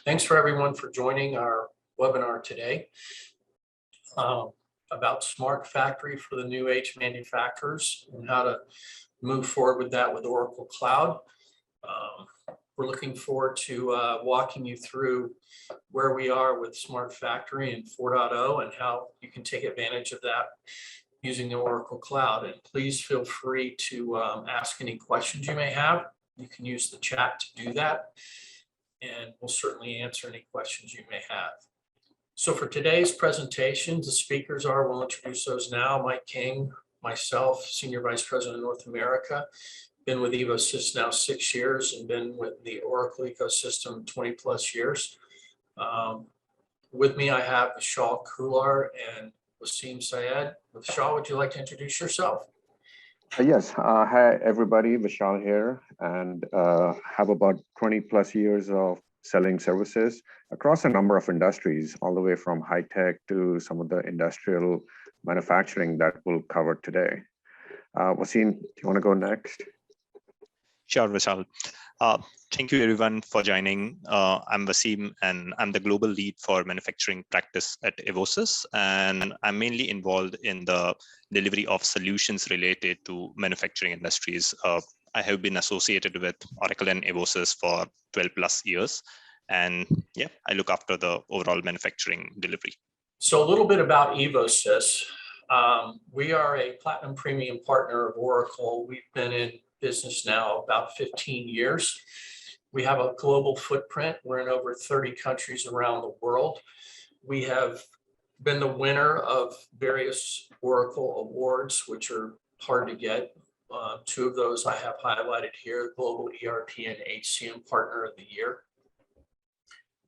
Thanks for everyone for joining our webinar today about Smart Factory for the new age manufacturers and how to move forward with that with Oracle Cloud. We're looking forward to walking you through where we are with Smart Factory and 4.0 and how you can take advantage of that using the Oracle Cloud. And please feel free to ask any questions you may have. You can use the chat to do that, and we'll certainly answer any questions you may have. So for today's presentation, the speakers are, we'll introduce those now, Mike King, myself, Senior Vice President of North America, been with Evosys now 6 years and been with the Oracle ecosystem 20 plus years. With me, I have Vishal Kular and Wasim Syed. Vishal, would you like to introduce yourself? Yes. Hi, everybody. Vishal here, and have about 20 plus years of selling services across a number of industries, all the way from high tech to some of the industrial manufacturing that we'll cover today. Wasim, do you want to go next? Sure, Vishal. Thank you everyone for joining. I'm Wasim and I'm the global lead for manufacturing practice at Evosys, and I'm mainly involved in the delivery of solutions related to manufacturing industries. I have been associated with Oracle and Evosys for 12 plus years, and yeah, I look after the overall manufacturing delivery. So a little bit about Evosys. We are a platinum premium partner of Oracle. We've been in business now about 15 years. We have a global footprint. We're in over 30 countries around the world. We have been the winner of various Oracle awards, which are hard to get. Two of those I have highlighted here, Global ERP and HCM Partner of the Year.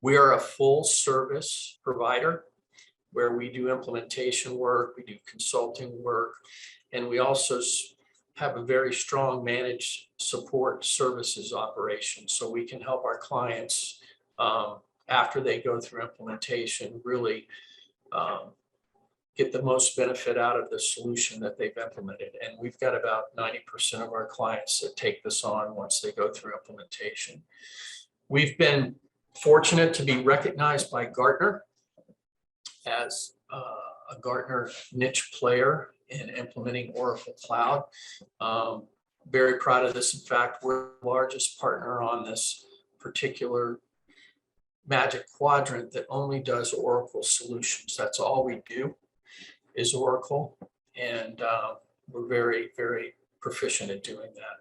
We are a full service provider where we do implementation work, we do consulting work, and we also have a very strong managed support services operation. So we can help our clients after they go through implementation really get the most benefit out of the solution that they've implemented. And we've got about 90% of our clients that take this on once they go through implementation. We've been fortunate to be recognized by Gartner as a Gartner niche player in implementing Oracle Cloud. Very proud of this. In fact, we're the largest partner on this particular Magic Quadrant that only does Oracle solutions. That's all we do is Oracle, and we're very, very proficient at doing that.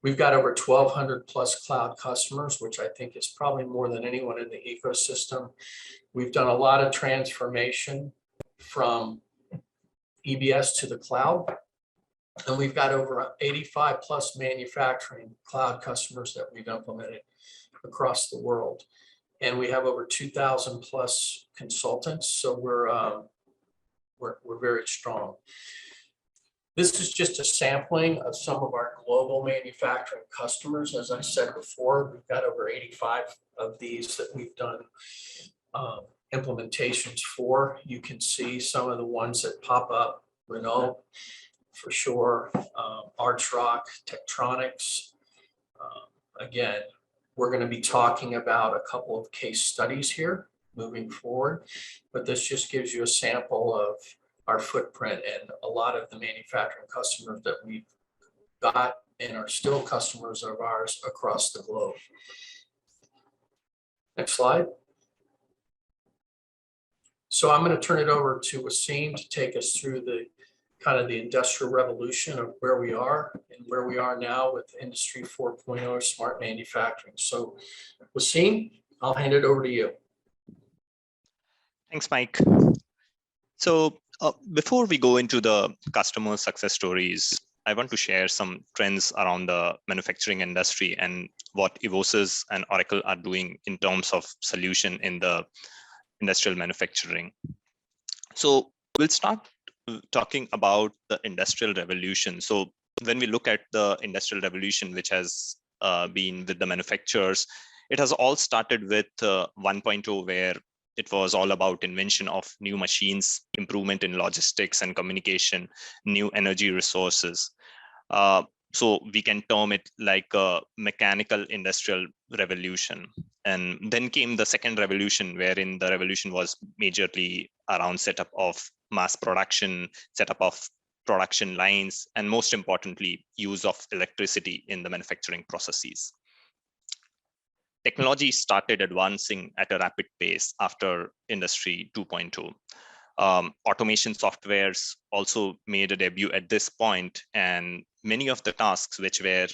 We've got over 1,200 plus cloud customers, which I think is probably more than anyone in the ecosystem. We've done a lot of transformation from EBS to the cloud, and we've got over 85 plus manufacturing cloud customers that we've implemented across the world, and we have over 2,000 plus consultants. So we're very strong. This is just a sampling of some of our global manufacturing customers. As I said before, we've got over 85 of these that we've done implementations for. You can see some of the ones that pop up: Renault, for sure, Archrock, Tektronix. Again, we're going to be talking about a couple of case studies here moving forward, but this just gives you a sample of our footprint and a lot of the manufacturing customers that we've got and are still customers of ours across the globe. Next slide. So I'm going to turn it over to Wasim to take us through the kind of the industrial revolution of where we are and where we are now with Industry 4.0 smart manufacturing. So Wasim, I'll hand it over to you. Thanks, Mike. So before we go into the customer success stories, I want to share some trends around the manufacturing industry and what Evosys and Oracle are doing in terms of solution in the industrial manufacturing. So we'll start talking about the industrial revolution. So when we look at the industrial revolution, which has been with the manufacturers, it has all started with 1.0, where it was all about invention of new machines, improvement in logistics and communication, new energy resources. So we can term it like a mechanical industrial revolution. And then came the second revolution, wherein the revolution was majorly around setup of mass production, setup of production lines, and most importantly, use of electricity in the manufacturing processes. Technology started advancing at a rapid pace after Industry 2.0. Automation softwares also made a debut at this point, and many of the tasks which were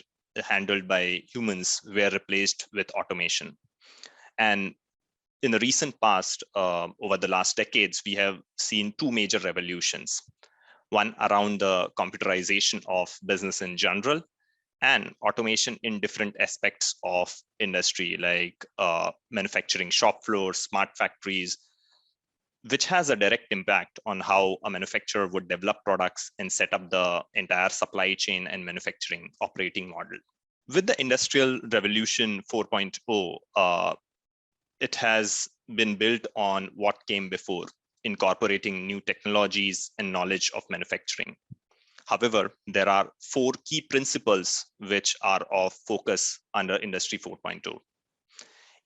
handled by humans were replaced with automation. And in the recent past, over the last decades, we have seen two major revolutions. One around the computerization of business in general, and automation in different aspects of industry, like manufacturing shop floors, smart factories, which has a direct impact on how a manufacturer would develop products and set up the entire supply chain and manufacturing operating model. With the Industrial Revolution 4.0, it has been built on what came before, incorporating new technologies and knowledge of manufacturing. However, there are four key principles which are of focus under Industry 4.0.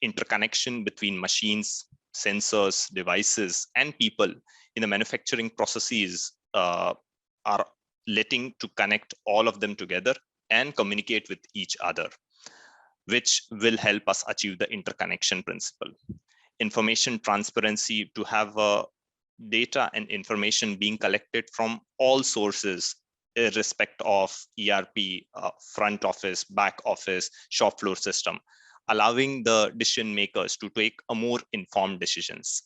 Interconnection between machines, sensors, devices, and people in the manufacturing processes are letting to connect all of them together and communicate with each other, which will help us achieve the interconnection principle. Information transparency, to have data and information being collected from all sources, irrespective of ERP, front office, back office, shop floor system, allowing the decision makers to take a more informed decisions.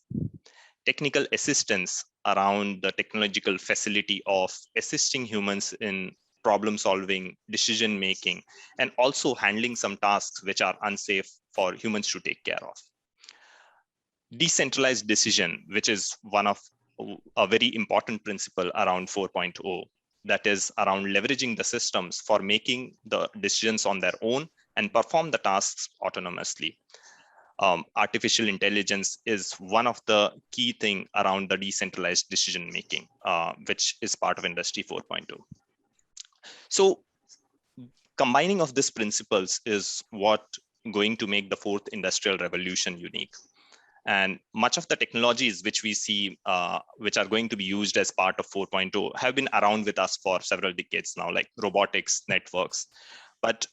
Technical assistance around the technological facility of assisting humans in problem solving, decision making, and also handling some tasks which are unsafe for humans to take care of. Decentralized decision, which is one of a very important principle around 4.0, that is around leveraging the systems for making the decisions on their own and perform the tasks autonomously. Artificial intelligence is one of the key thing around the decentralized decision making, which is part of Industry 4.0. So combining of these principles is what going to make the fourth industrial revolution unique. And much of the technologies which we see, which are going to be used as part of 4.0, have been around with us for several decades now, like robotics, networks. But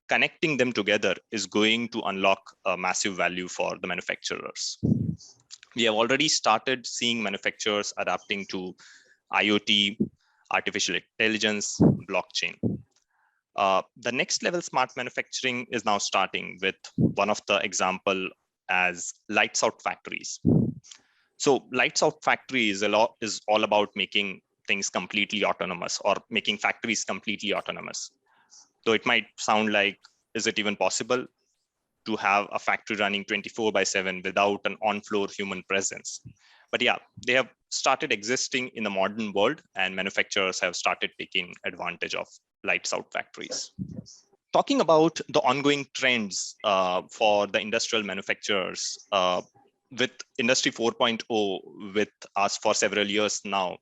connecting them together is going to unlock a massive value for the manufacturers. We have already started seeing manufacturers adapting to IoT, artificial intelligence, blockchain. The next level smart manufacturing is now starting with one of the example as lights out factories. So lights out factory is all about making things completely autonomous, or making factories completely autonomous. So it might sound like, is it even possible to have a factory running 24/7 without an on-floor human presence? But yeah, they have started existing in the modern world, and manufacturers have started taking advantage of lights out factories. Talking about the ongoing trends for the industrial manufacturers, with Industry 4.0 with us for several years now,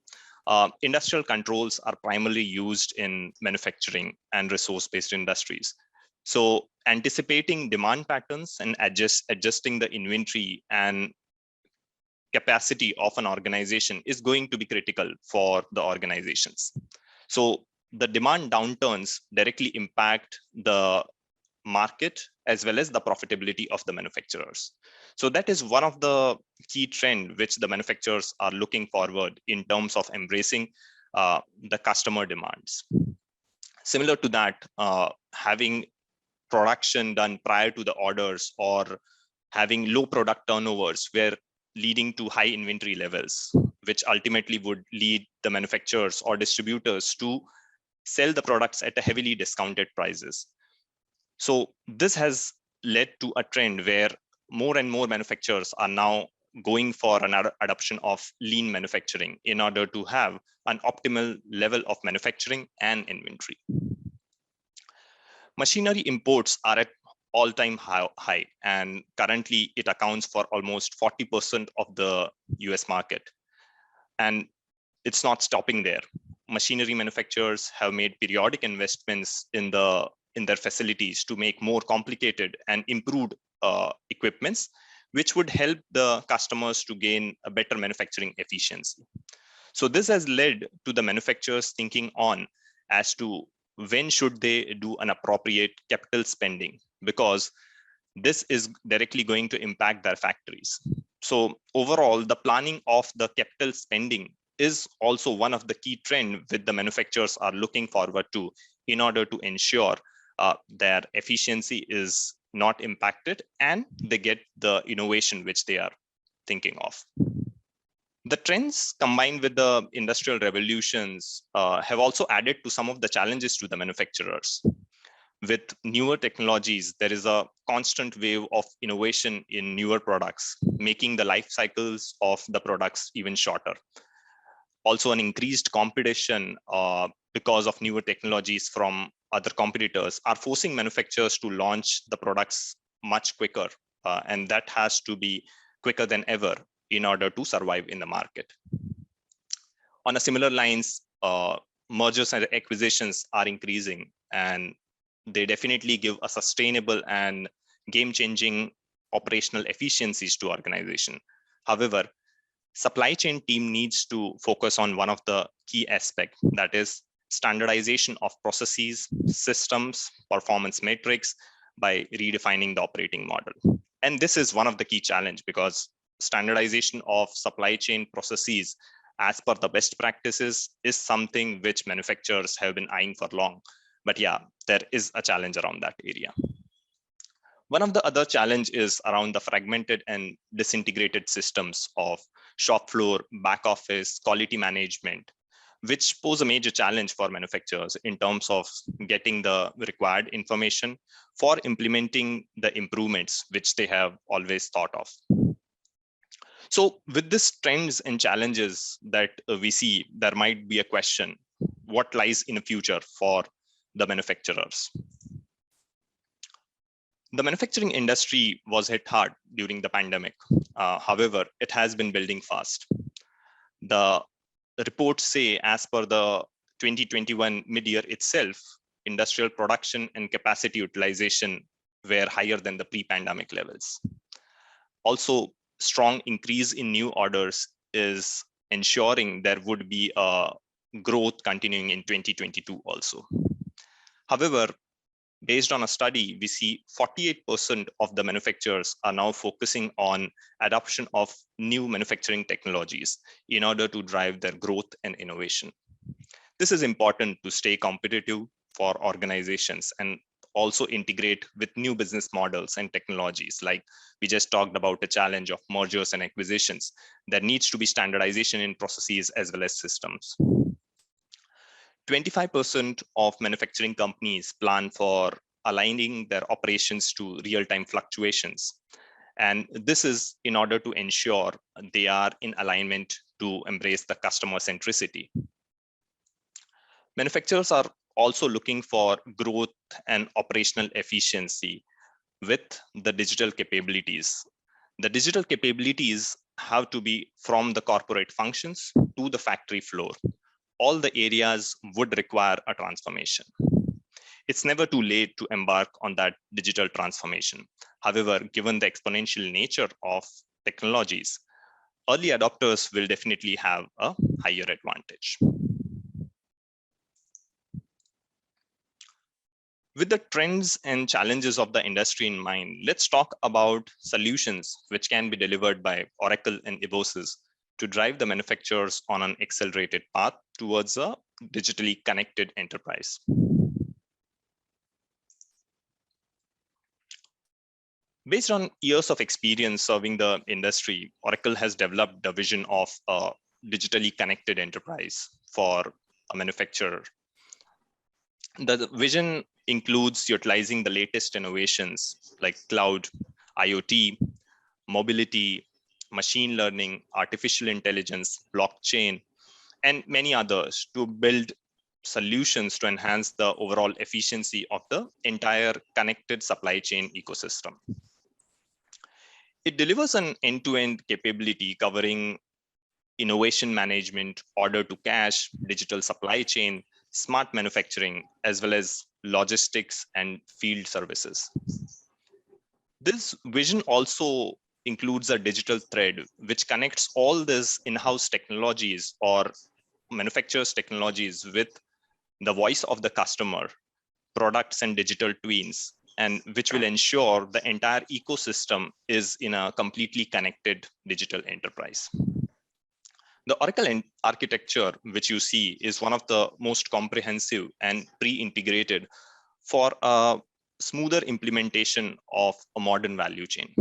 industrial controls are primarily used in manufacturing and resource-based industries. So anticipating demand patterns and adjusting the inventory and capacity of an organization is going to be critical for the organizations. So the demand downturns directly impact the market as well as the profitability of the manufacturers. So that is one of the key trends which the manufacturers are looking forward in terms of embracing the customer demands. Similar to that, having production done prior to the orders, or having low product turnovers were leading to high inventory levels, which ultimately would lead the manufacturers or distributors to sell the products at a heavily discounted prices. So this has led to a trend where more and more manufacturers are now going for an adoption of lean manufacturing in order to have an optimal level of manufacturing and inventory. Machinery imports are at all-time high, and currently it accounts for almost 40% of the US market. And it's not stopping there. machinery manufacturers have made periodic investments in their facilities to make more complicated and improved equipments, which would help the customers to gain a better manufacturing efficiency. So this has led to the manufacturers thinking on as to when should they do an appropriate capital spending, because this is directly going to impact their factories. So overall, the planning of the capital spending is also one of the key trends that the manufacturers are looking forward to in order to ensure their efficiency is not impacted and they get the innovation which they are thinking of. The trends combined with the industrial revolutions have also added to some of the challenges to the manufacturers. With newer technologies, there is a constant wave of innovation in newer products, making the life cycles of the products even shorter. Also, an increased competition because of newer technologies from other competitors are forcing manufacturers to launch the products much quicker, and that has to be quicker than ever in order to survive in the market. On a similar lines, mergers and acquisitions are increasing, and they definitely give a sustainable and game-changing operational efficiencies to organization. However, supply chain team needs to focus on one of the key aspects, that is standardization of processes, systems, performance metrics by redefining the operating model. And this is one of the key challenge, because standardization of supply chain processes as per the best practices is something which manufacturers have been eyeing for long. But yeah, there is a challenge around that area. One of the other challenge is around the fragmented and disintegrated systems of shop floor, back office, quality management, which pose a major challenge for manufacturers in terms of getting the required information for implementing the improvements which they have always thought of. So with these trends and challenges that we see, there might be a question, what lies in the future for the manufacturers? The manufacturing industry was hit hard during the pandemic. However, it has been building fast. The reports say, as per the 2021 mid-year itself, industrial production and capacity utilization were higher than the pre-pandemic levels. Also, strong increase in new orders is ensuring there would be a growth continuing in 2022 also. However, based on a study, we see 48% of the manufacturers are now focusing on adoption of new manufacturing technologies in order to drive their growth and innovation. This is important to stay competitive for organizations and also integrate with new business models and technologies. Like we just talked about the challenge of mergers and acquisitions. There needs to be standardization in processes as well as systems. 25% of manufacturing companies plan for aligning their operations to real-time fluctuations. And this is in order to ensure they are in alignment to embrace the customer centricity. Manufacturers are also looking for growth and operational efficiency with the digital capabilities. The digital capabilities have to be from the corporate functions to the factory floor. All the areas would require a transformation. It's never too late to embark on that digital transformation. However, given the exponential nature of technologies, early adopters will definitely have a higher advantage. With the trends and challenges of the industry in mind, let's talk about solutions which can be delivered by Oracle and Evosys to drive the manufacturers on an accelerated path towards a digitally connected enterprise. Based on years of experience serving the industry, Oracle has developed a vision of a digitally connected enterprise for a manufacturer. The vision includes utilizing the latest innovations like cloud, IoT, mobility, machine learning, artificial intelligence, blockchain, and many others to build solutions to enhance the overall efficiency of the entire connected supply chain ecosystem. It delivers an end-to-end capability covering innovation management, order to cash, digital supply chain, smart manufacturing, as well as logistics and field services. This vision also includes a digital thread which connects all these in-house technologies or manufacturers' technologies with the voice of the customer, products and digital twins, and which will ensure the entire ecosystem is in a completely connected digital enterprise. The Oracle architecture, which you see, is one of the most comprehensive and pre-integrated for a smoother implementation of a modern value chain.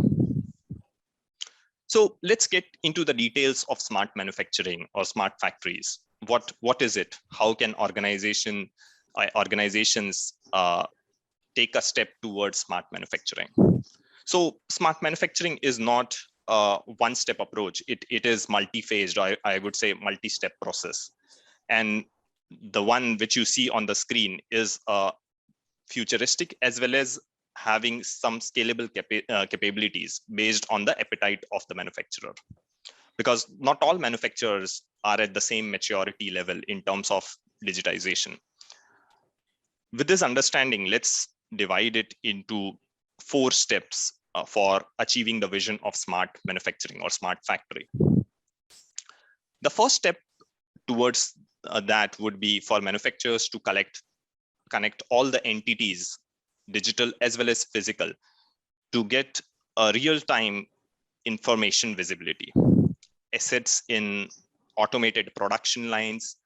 So let's get into the details of smart manufacturing or smart factories. What is it? How can organizations take a step towards smart manufacturing? So smart manufacturing is not a one-step approach. It is multi-phased, or I would say multi-step process. And the one which you see on the screen is futuristic as well as having some scalable capabilities based on the appetite of the manufacturer. Because not all manufacturers are at the same maturity level in terms of digitization. With this understanding, let's divide it into 4 steps for achieving the vision of smart manufacturing or smart factory. The first step towards that would be for manufacturers to connect all the entities, digital as well as physical, to get a real-time information visibility. Assets in automated production lines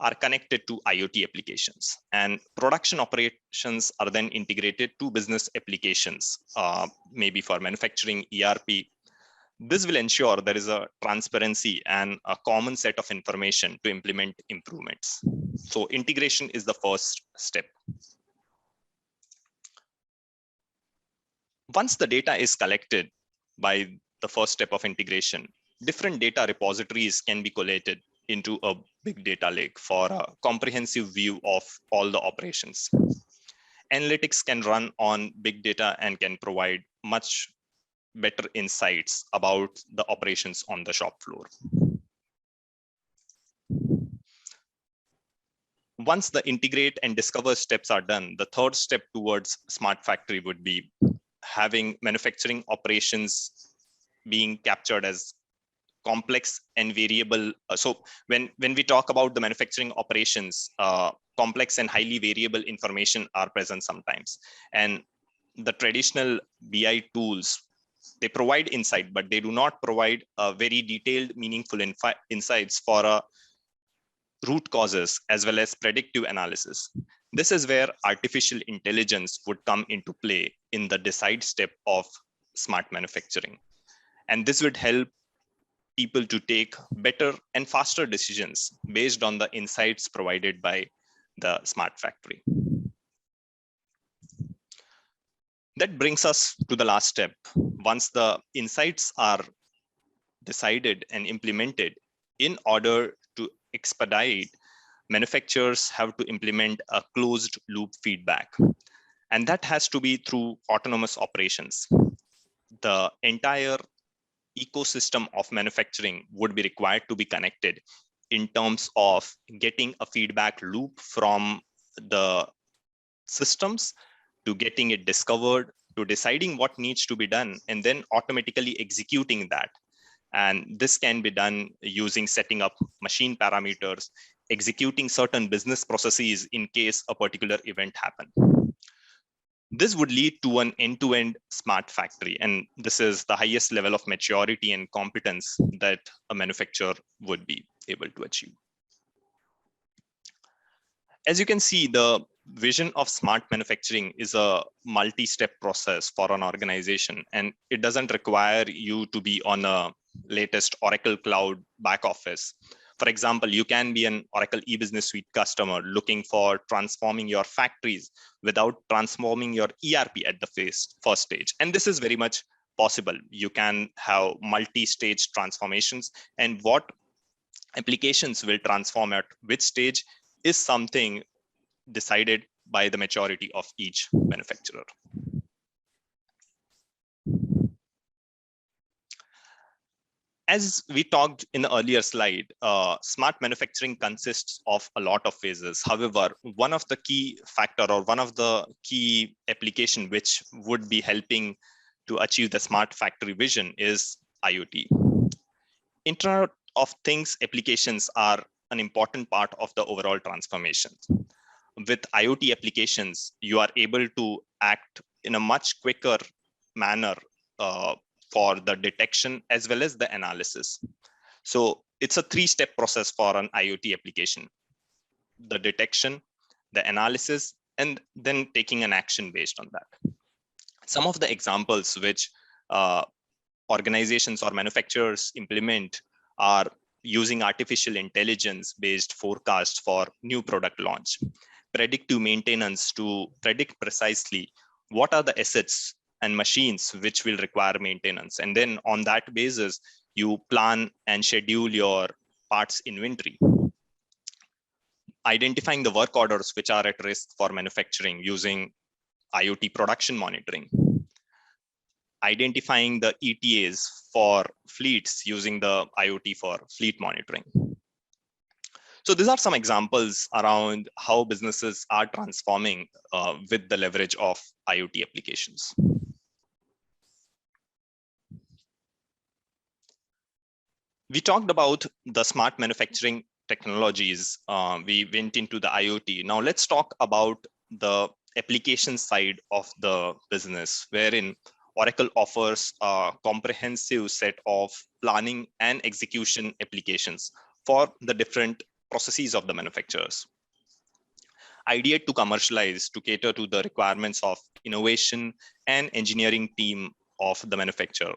are connected to IoT applications, and production operations are then integrated to business applications, maybe for manufacturing, ERP. This will ensure there is a transparency and a common set of information to implement improvements. So integration is the first step. Once the data is collected by the first step of integration, different data repositories can be collated into a big data lake for a comprehensive view of all the operations. Analytics can run on big data and can provide much better insights about the operations on the shop floor. Once the integrate and discover steps are done, the third step towards smart factory would be having manufacturing operations being captured as complex and variable. So when we talk about the manufacturing operations, complex and highly variable information are present sometimes. And the traditional BI tools, they provide insight, but they do not provide a very detailed, meaningful insights for root causes as well as predictive analysis. This is where artificial intelligence would come into play in the decide step of smart manufacturing. And this would help people to take better and faster decisions based on the insights provided by the smart factory. That brings us to the last step. Once the insights are decided and implemented, in order to expedite, manufacturers have to implement a closed loop feedback. And that has to be through autonomous operations. The entire ecosystem of manufacturing would be required to be connected in terms of getting a feedback loop from the systems to getting it discovered, to deciding what needs to be done, and then automatically executing that. And this can be done using setting up machine parameters, executing certain business processes in case a particular event happens. This would lead to an end-to-end smart factory. And this is the highest level of maturity and competence that a manufacturer would be able to achieve. As you can see, the vision of smart manufacturing is a multi-step process for an organization, and it doesn't require you to be on a latest Oracle Cloud back office. For example, you can be an Oracle e-business suite customer looking for transforming your factories without transforming your ERP at the first stage. And this is very much possible. You can have multi-stage transformations, and what applications will transform at which stage is something decided by the maturity of each manufacturer. As we talked in the earlier slide, smart manufacturing consists of a lot of phases. However, one of the key factor or one of the key application which would be helping to achieve the smart factory vision is IoT. Internet of Things applications are an important part of the overall transformation. With IoT applications, you are able to act in a much quicker manner for the detection as well as the analysis. So it's a three-step process for an IoT application: the detection, the analysis, and then taking an action based on that. Some of the examples which organizations or manufacturers implement are using artificial intelligence based forecasts for new product launch, predictive maintenance to predict precisely what are the assets and machines which will require maintenance. And then on that basis, you plan and schedule your parts inventory. Identifying the work orders which are at risk for manufacturing using IoT production monitoring. Identifying the ETAs for fleets using the IoT for fleet monitoring. So these are some examples around how businesses are transforming with the leverage of IoT applications. We talked about the smart manufacturing technologies. We went into the IoT. Now let's talk about the application side of the business, wherein Oracle offers a comprehensive set of planning and execution applications for the different processes of the manufacturers. Ideated to commercialize to cater to the requirements of innovation and engineering team of the manufacturer.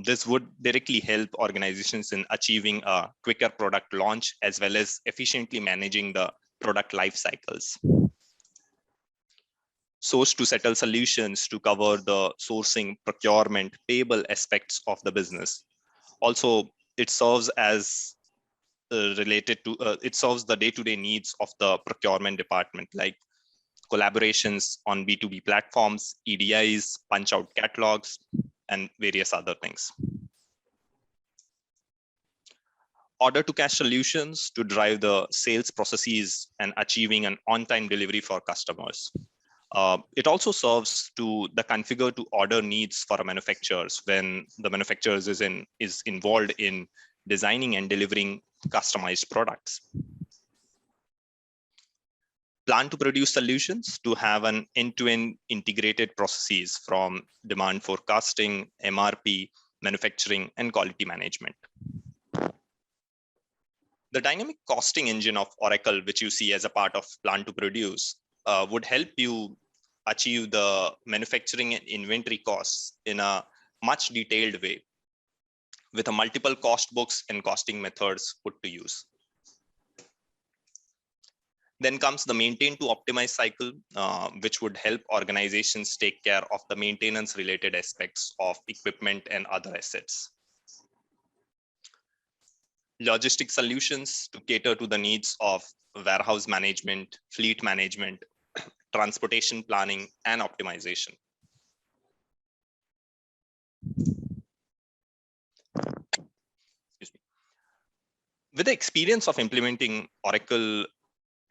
This would directly help organizations in achieving a quicker product launch as well as efficiently managing the product life cycles. Source to settle solutions to cover the sourcing, procurement, payable aspects of the business. Also, it serves as it serves the day-to-day needs of the procurement department, like collaborations on B2B platforms, EDIs, punch-out catalogs, and various other things. Order to cash solutions to drive the sales processes and achieving an on-time delivery for customers. It also serves to the configure to order needs for manufacturers when the manufacturers is involved in designing and delivering customized products. Plan to produce solutions to have an end-to-end integrated processes from demand forecasting, MRP, manufacturing, and quality management. The dynamic costing engine of Oracle, which you see as a part of plan to produce, would help you achieve the manufacturing and inventory costs in a much detailed way with a multiple cost books and costing methods put to use. Then comes the maintain to optimize cycle, which would help organizations take care of the maintenance related aspects of equipment and other assets. Logistic solutions to cater to the needs of warehouse management, fleet management, transportation planning, and optimization. Excuse me. With the experience of implementing Oracle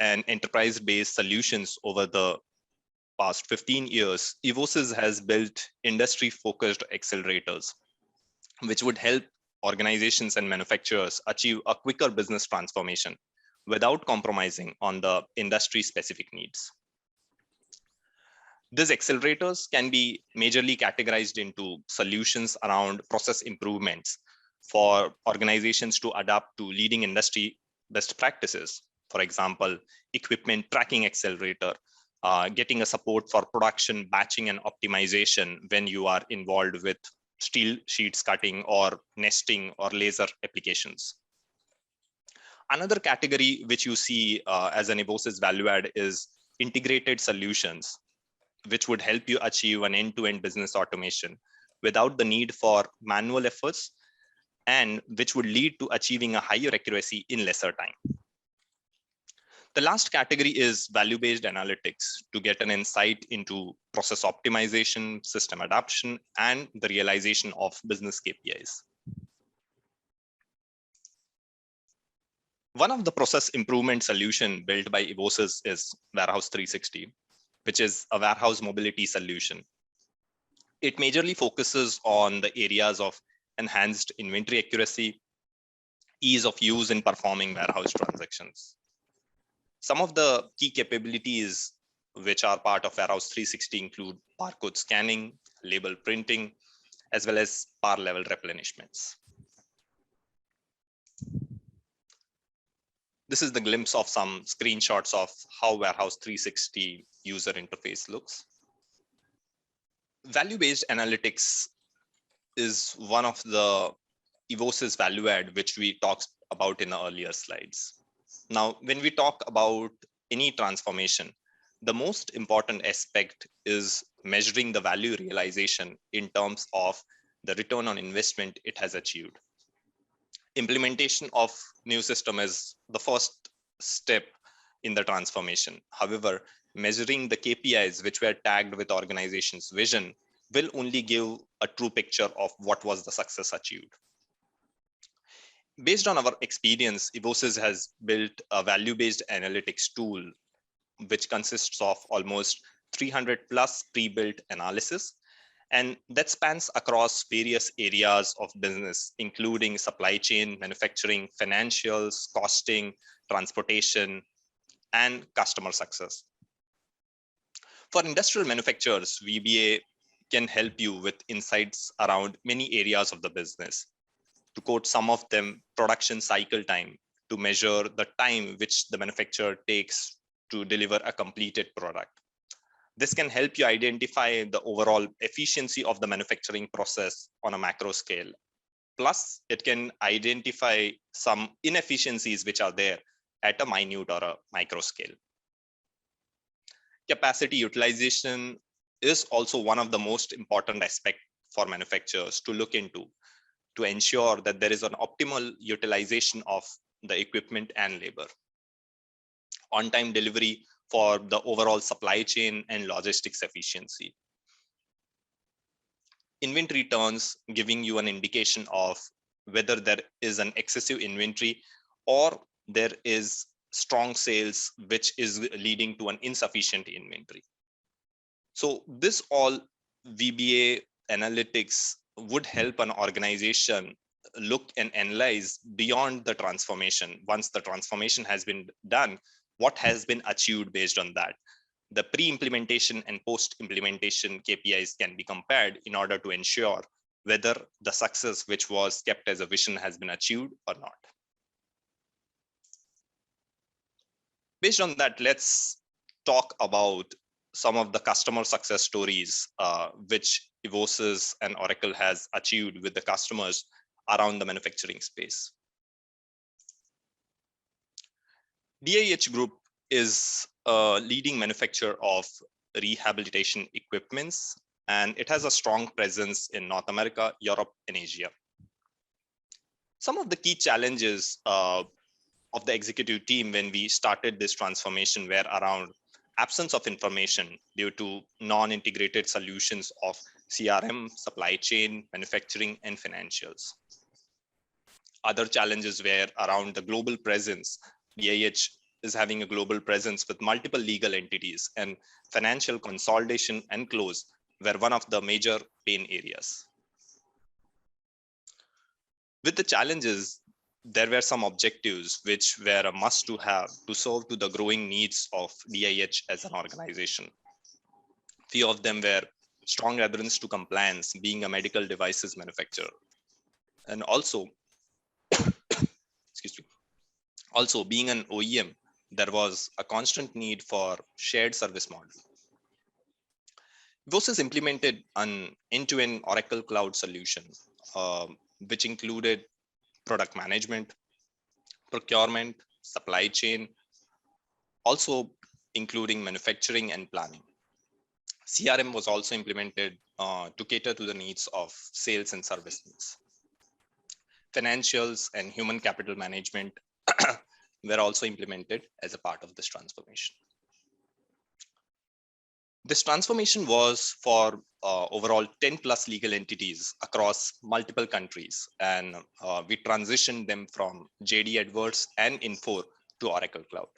and enterprise-based solutions over the past 15 years, Evosys has built industry-focused accelerators, which would help organizations and manufacturers achieve a quicker business transformation without compromising on the industry-specific needs. These accelerators can be majorly categorized into solutions around process improvements for organizations to adapt to leading industry best practices. For example, equipment tracking accelerator, getting a support for production, batching, and optimization when you are involved with steel sheets cutting or nesting or laser applications. Another category which you see as an Evosys value add is integrated solutions, which would help you achieve an end-to-end business automation without the need for manual efforts, and which would lead to achieving a higher accuracy in lesser time. The last category is value-based analytics to get an insight into process optimization, system adoption, and the realization of business KPIs. One of the process improvement solution built by Evosys is Warehouse 360, which is a warehouse mobility solution. It majorly focuses on the areas of enhanced inventory accuracy, ease of use in performing warehouse transactions. Some of the key capabilities which are part of Warehouse 360 include barcode scanning, label printing, as well as par level replenishments. This is the glimpse of some screenshots of how Warehouse 360 user interface looks. Value-based analytics is one of the Evosys value add, which we talked about in the earlier slides. Now, when we talk about any transformation, the most important aspect is measuring the value realization in terms of the return on investment it has achieved. Implementation of new system is the first step in the transformation. However, measuring the KPIs which were tagged with organization's vision will only give a true picture of what was the success achieved. Based on our experience, Evosys has built a value-based analytics tool, which consists of almost 300 plus pre-built analysis, and that spans across various areas of business, including supply chain, manufacturing, financials, costing, transportation, and customer success. For industrial manufacturers, VBA can help you with insights around many areas of the business. To quote some of them, production cycle time, to measure the time which the manufacturer takes to deliver a completed product. This can help you identify the overall efficiency of the manufacturing process on a macro scale. Plus, it can identify some inefficiencies which are there at a minute or a micro scale. Capacity utilization is also one of the most important aspects for manufacturers to look into, to ensure that there is an optimal utilization of the equipment and labor. On-time delivery for the overall supply chain and logistics efficiency. Inventory turns, giving you an indication of whether there is an excessive inventory or there is strong sales, which is leading to an insufficient inventory. So this all VBA analytics would help an organization look and analyze beyond the transformation. Once the transformation has been done, what has been achieved based on that. The pre-implementation and post-implementation KPIs can be compared in order to ensure whether the success which was kept as a vision has been achieved or not. Based on that, let's talk about some of the customer success stories which Evosys and Oracle has achieved with the customers around the manufacturing space. DIH Group is a leading manufacturer of rehabilitation equipments, and it has a strong presence in North America, Europe, and Asia. Some of the key challenges of the executive team when we started this transformation were around absence of information due to non-integrated solutions of CRM, supply chain, manufacturing, and financials. Other challenges were around the global presence. DIH is having a global presence with multiple legal entities, and financial consolidation and close were one of the major pain areas. With the challenges, there were some objectives which were a must to have to serve to the growing needs of DIH as an organization. Few of them were strong adherence to compliance, being a medical devices manufacturer, and also, excuse me, also being an OEM, there was a constant need for shared service model. Evosys implemented an end-to-end Oracle Cloud solution, which included product management, procurement, supply chain, also including manufacturing and planning. CRM was also implemented to cater to the needs of sales and service needs. Financials and human capital management were also implemented as a part of this transformation. This transformation was for overall 10 plus legal entities across multiple countries. And we transitioned them from JD Edwards and Infor to Oracle Cloud.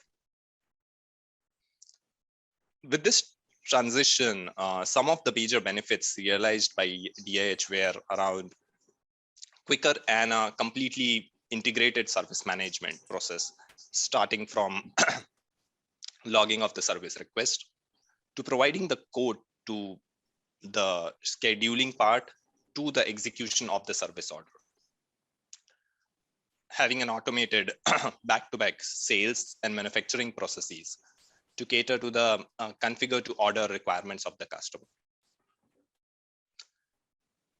With this transition, some of the major benefits realized by DIH were around quicker and a completely integrated service management process, starting from logging of the service request to providing the code to the scheduling part to the execution of the service order. Having an automated back-to-back sales and manufacturing processes to cater to the configure to order requirements of the customer.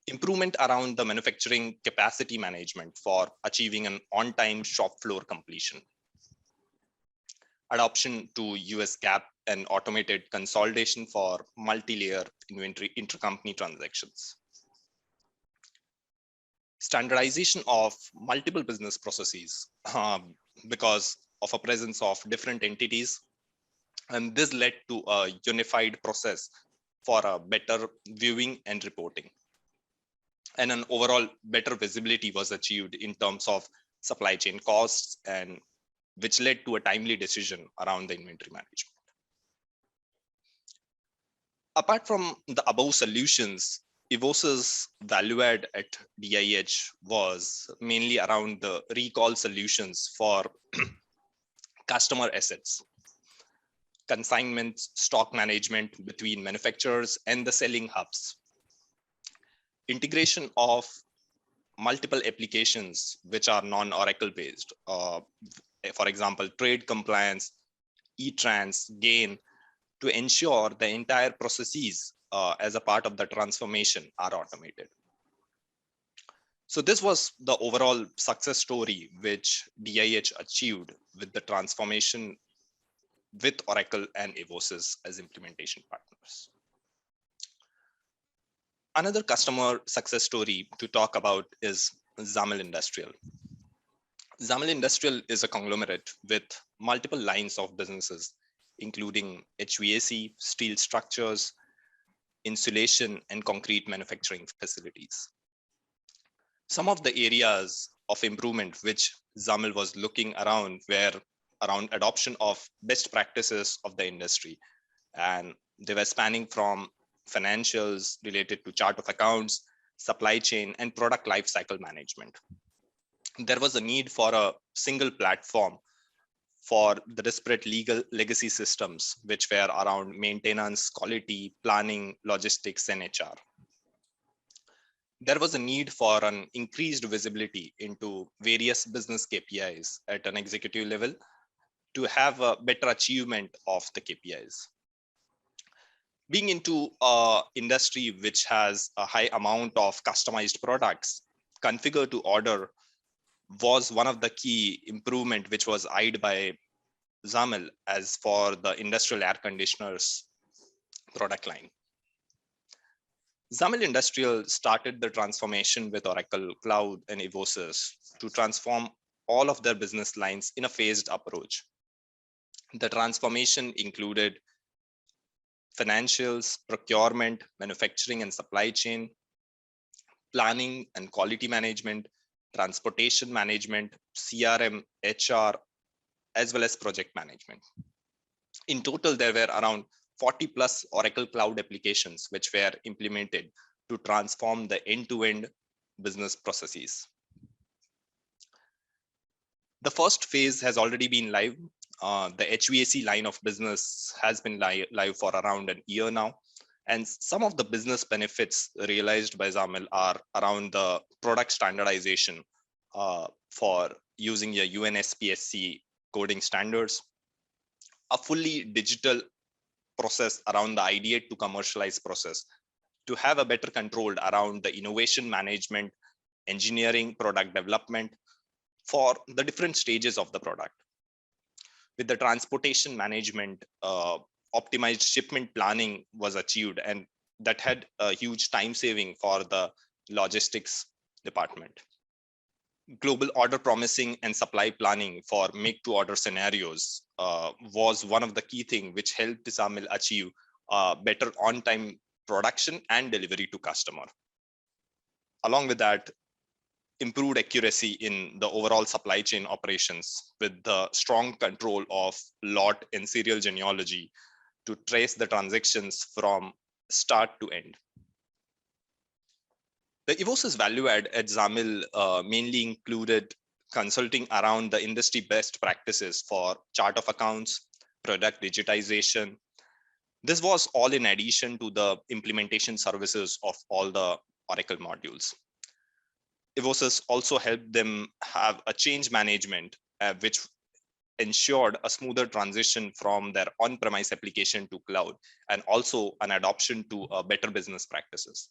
Improvement around the manufacturing capacity management for achieving an on-time shop floor completion. Adoption to US GAAP and automated consolidation for multi-layer inventory intercompany transactions. Standardization of multiple business processes because of a presence of different entities. And this led to a unified process for a better viewing and reporting. And an overall better visibility was achieved in terms of supply chain costs, and which led to a timely decision around the inventory management. Apart from the above solutions, Evosys value add at DIH was mainly around the recall solutions for customer assets, consignments, stock management between manufacturers and the selling hubs, integration of multiple applications which are non-Oracle based, for example, trade compliance, e-trans, GAIN, to ensure the entire processes as a part of the transformation are automated. So this was the overall success story which DIH achieved with the transformation with Oracle and Evosys as implementation partners. Another customer success story to talk about is Zamilindustrial. Zamilindustrial is a conglomerate with multiple lines of businesses, including HVAC, steel structures, insulation, and concrete manufacturing facilities. Some of the areas of improvement which Zamil was looking around were around adoption of best practices of the industry. And they were spanning from financials related to chart of accounts, supply chain, and product lifecycle management. There was a need for a single platform for the disparate legal legacy systems, which were around maintenance, quality, planning, logistics, and HR. There was a need for an increased visibility into various business KPIs at an executive level to have a better achievement of the KPIs. Being into an industry which has a high amount of customized products, configure to order was one of the key improvement which was eyed by Zamil as for the industrial air conditioners product line. Zamilindustrial started the transformation with Oracle Cloud and Evosys to transform all of their business lines in a phased approach. The transformation included financials, procurement, manufacturing and supply chain, planning and quality management, transportation management, CRM, HR, as well as project management. In total, there were around 40 plus Oracle Cloud applications which were implemented to transform the end-to-end business processes. The first phase has already been live. The HVAC line of business has been live for around a year now. And some of the business benefits realized by Zamil are around the product standardization for using a UNSPSC coding standards, a fully digital process around the ideate to commercialize process to have a better control around the innovation management, engineering, product development for the different stages of the product. With the transportation management, optimized shipment planning was achieved, and that had a huge time saving for the logistics department. Global order promising and supply planning for make to order scenarios was one of the key things which helped Zamil achieve better on-time production and delivery to customer. Along with that, improved accuracy in the overall supply chain operations with the strong control of lot and serial genealogy to trace the transactions from start to end. The Evosys value add at Zamil mainly included consulting around the industry best practices for chart of accounts, product digitization. This was all in addition to the implementation services of all the Oracle modules. Evosys also helped them have a change management, which ensured a smoother transition from their on-premise application to cloud, and also an adoption to better business practices.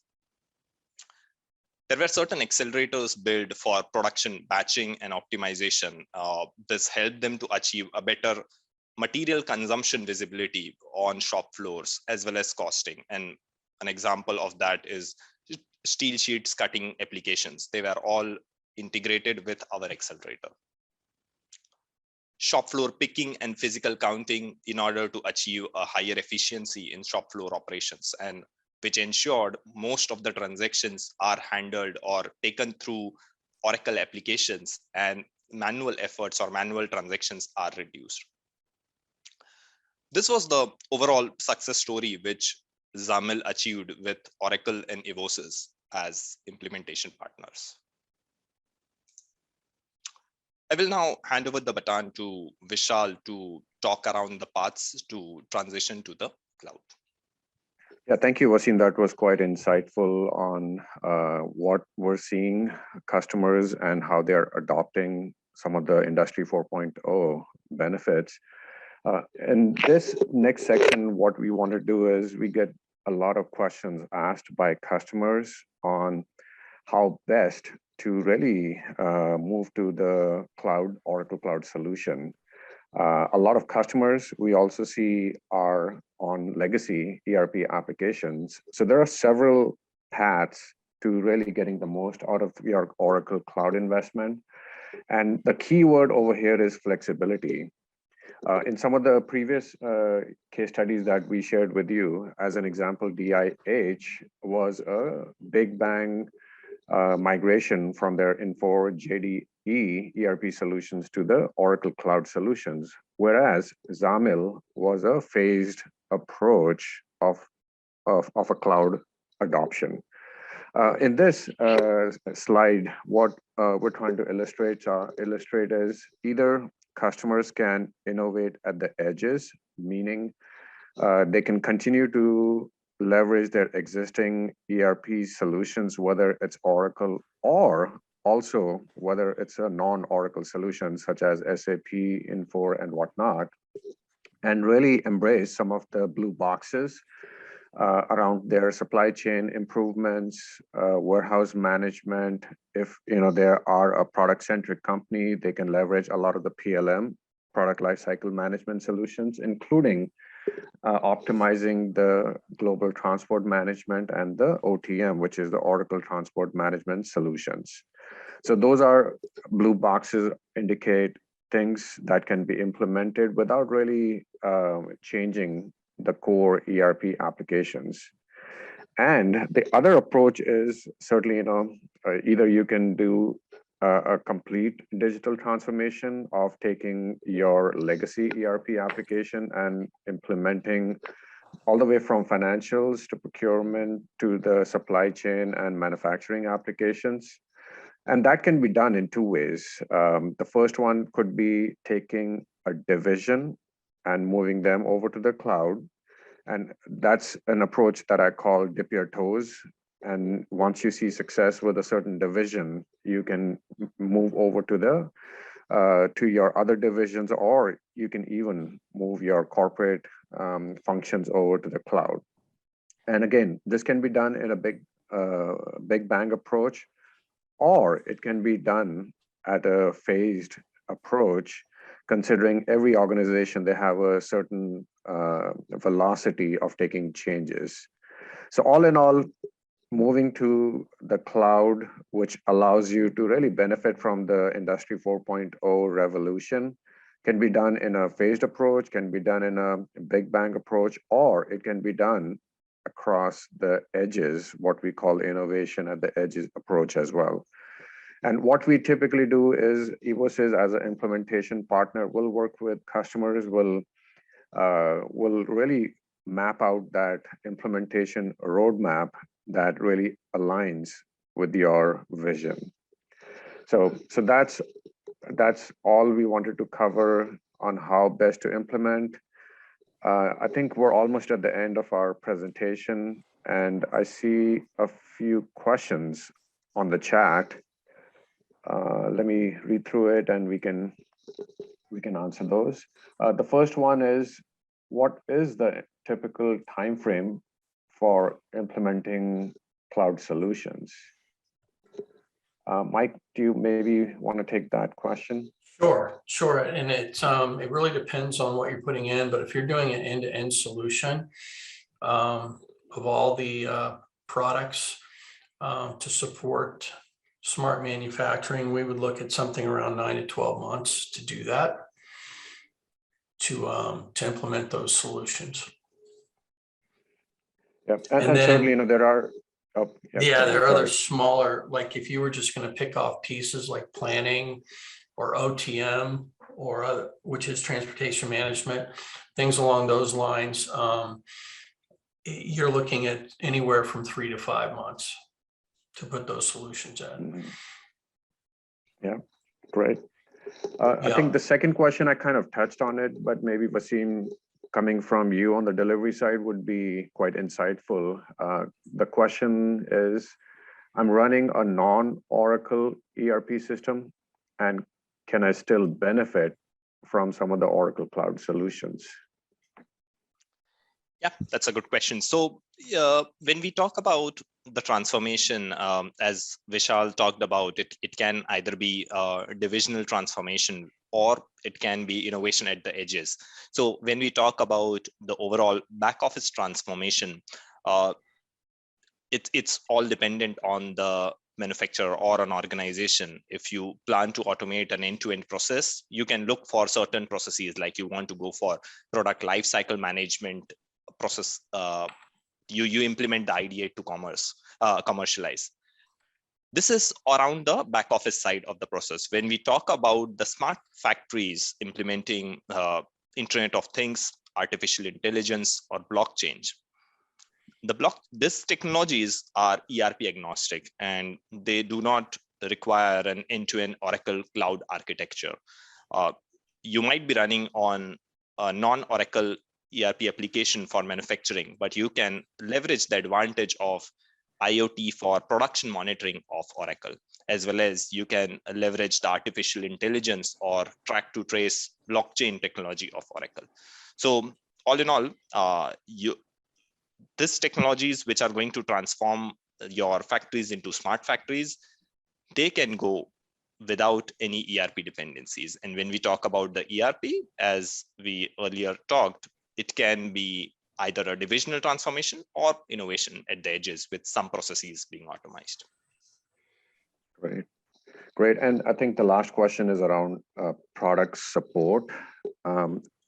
There were certain accelerators built for production batching and optimization. This helped them to achieve a better material consumption visibility on shop floors, as well as costing. And an example of that is steel sheets cutting applications. They were all integrated with our accelerator. Shop floor picking and physical counting in order to achieve a higher efficiency in shop floor operations, and which ensured most of the transactions are handled or taken through Oracle applications, and manual efforts or manual transactions are reduced. This was the overall success story which Zamil achieved with Oracle and Evosys as implementation partners. I will now hand over the baton to Vishal to talk around the paths to transition to the cloud. Yeah, thank you, Wasim. That was quite insightful on what we're seeing customers and how they're adopting some of the Industry 4.0 benefits. In this next section, what we want to do is we get a lot of questions asked by customers on how best to really move to the cloud, Oracle Cloud solution. A lot of customers we also see are on legacy ERP applications. So there are several paths to really getting the most out of your Oracle Cloud investment. And the key word over here is flexibility. In some of the previous case studies that we shared with you, as an example, DIH was a big bang migration from their Infor JDE ERP solutions to the Oracle Cloud solutions, whereas Zamil was a phased approach of a cloud adoption. In this slide, what we're trying to illustrate is either customers can innovate at the edges, meaning they can continue to leverage their existing ERP solutions, whether it's Oracle or also whether it's a non-Oracle solution such as SAP, Infor, and whatnot, and really embrace some of the blue boxes around their supply chain improvements, warehouse management. If they are a product-centric company, they can leverage a lot of the PLM, product lifecycle management solutions, including optimizing the global transport management and the OTM, which is the Oracle Transport Management Solutions. So those are blue boxes, indicate things that can be implemented without really changing the core ERP applications. And the other approach is certainly, either you can do a complete digital transformation of taking your legacy ERP application and implementing all the way from financials to procurement to the supply chain and manufacturing applications. And that can be done in two ways. The first one could be taking a division and moving them over to the cloud. And that's an approach that I call dip your toes. And once you see success with a certain division, you can move over to your other divisions, or you can even move your corporate functions over to the cloud. And again, this can be done in a big bang approach, or it can be done at a phased approach, considering every organization, they have a certain velocity of taking changes. So all in all, moving to the cloud, which allows you to really benefit from the Industry 4.0 revolution, Can be done in a phased approach, can be done in a big bang approach, or it can be done across the edges, what we call innovation at the edges approach as well. And what we typically do is Evosys as an implementation partner will work with customers, will really map out that implementation roadmap that really aligns with your vision. So that's all we wanted to cover on how best to implement. I think we're almost at the end of our presentation, and I see a few questions on the chat. Let me read through it and we can answer those. The first one is, what is the typical time frame for implementing cloud solutions? Mike, do you maybe want to take that question? Sure. And it really depends on what you're putting in, but if you're doing an end-to-end solution of all the products to support smart manufacturing, we would look at something around 9 to 12 months to do that, to implement those solutions. Yep, and then, certainly, there are. Oh, yeah, there are other smaller, like if you were just going to pick off pieces like planning or OTM or other, which is transportation management, things along those lines, you're looking at anywhere from 3 to 5 months to put those solutions in. Mm-hmm. Yeah, great. I think the second question, I kind of touched on it, but maybe Wasim, coming from you on the delivery side would be quite insightful. The question is, I'm running a non-Oracle ERP system, and can I still benefit from some of the Oracle Cloud solutions? Yeah, that's a good question. So when we talk about the transformation, as Vishal talked about, it can either be a divisional transformation or it can be innovation at the edges. So when we talk about the overall back office transformation, it's all dependent on the manufacturer or an organization. If you plan to automate an end-to-end process, you can look for certain processes, like you want to go for product lifecycle management process. You implement the ideate to commercialize. This is around the back office side of the process. When we talk about the smart factories implementing Internet of Things, artificial intelligence, or blockchain, these technologies are ERP agnostic, and they do not require an end-to-end Oracle cloud architecture. You might be running on a non-Oracle ERP application for manufacturing, but you can leverage the advantage of IoT for production monitoring of Oracle, as well as you can leverage the artificial intelligence or track to trace blockchain technology of Oracle. So all in all, these technologies which are going to transform your factories into smart factories, they can go without any ERP dependencies. And when we talk about the ERP, as we earlier talked, it can be either a divisional transformation or innovation at the edges with some processes being automized. Great. And I think the last question is around product support.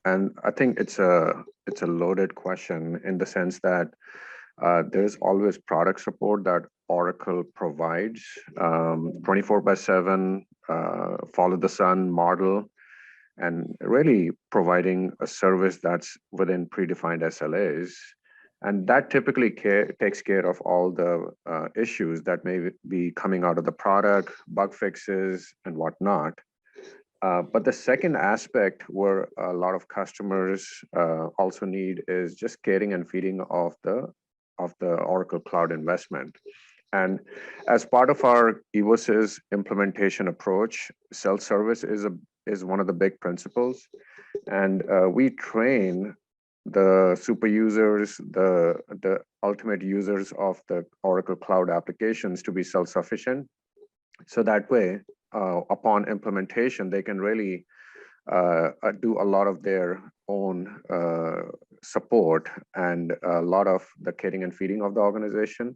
And I think it's a loaded question in the sense that there's always product support that Oracle provides, 24/7, follow the sun model, and really providing a service that's within predefined SLAs. And that typically takes care of all the issues that may be coming out of the product, bug fixes, and whatnot. But the second aspect where a lot of customers also need is just caring and feeding of the Oracle Cloud investment. And as part of our Evosys implementation approach, self-service is one of the big principles. And we train the super users, the ultimate users of the Oracle Cloud applications to be self-sufficient. So that way, upon implementation, they can really do a lot of their own support and a lot of the caring and feeding of the organization.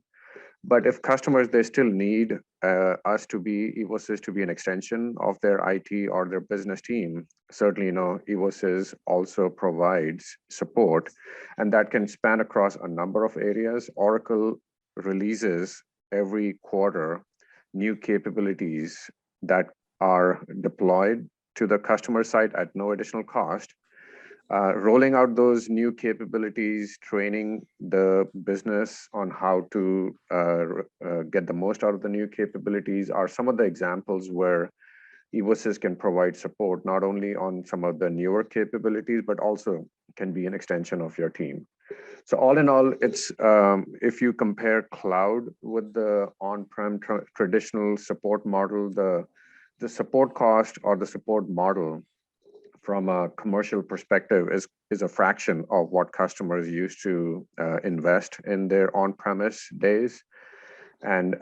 But if customers, they still need Evosys to be an extension of their IT or their business team, certainly, Evosys also provides support, and that can span across a number of areas. Oracle releases every quarter new capabilities that are deployed to the customer site at no additional cost. Rolling out those new capabilities, training the business on how to get the most out of the new capabilities are some of the examples where Evosys can provide support, not only on some of the newer capabilities, but also can be an extension of your team. So all in all, it's if you compare cloud with the on-prem traditional support model, the support cost or the support model from a commercial perspective is a fraction of what customers used to invest in their on-premise days. And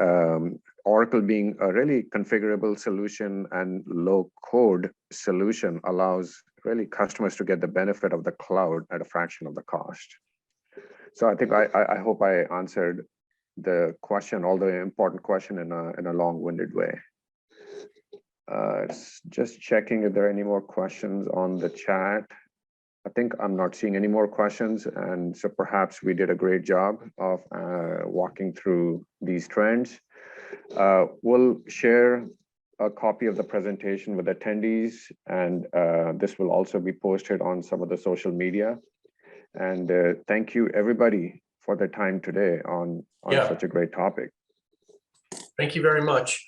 Oracle being a really configurable solution and low code solution allows really customers to get the benefit of the cloud at a fraction of the cost. So I think I hope I answered the question, although an important question in a long-winded way. Just checking if there are any more questions on the chat. I think I'm not seeing any more questions, and so perhaps we did a great job of walking through these trends. We'll share a copy of the presentation with attendees, and this will also be posted on some of the social media. And thank you, everybody, for their time today on such a great topic. Thank you very much.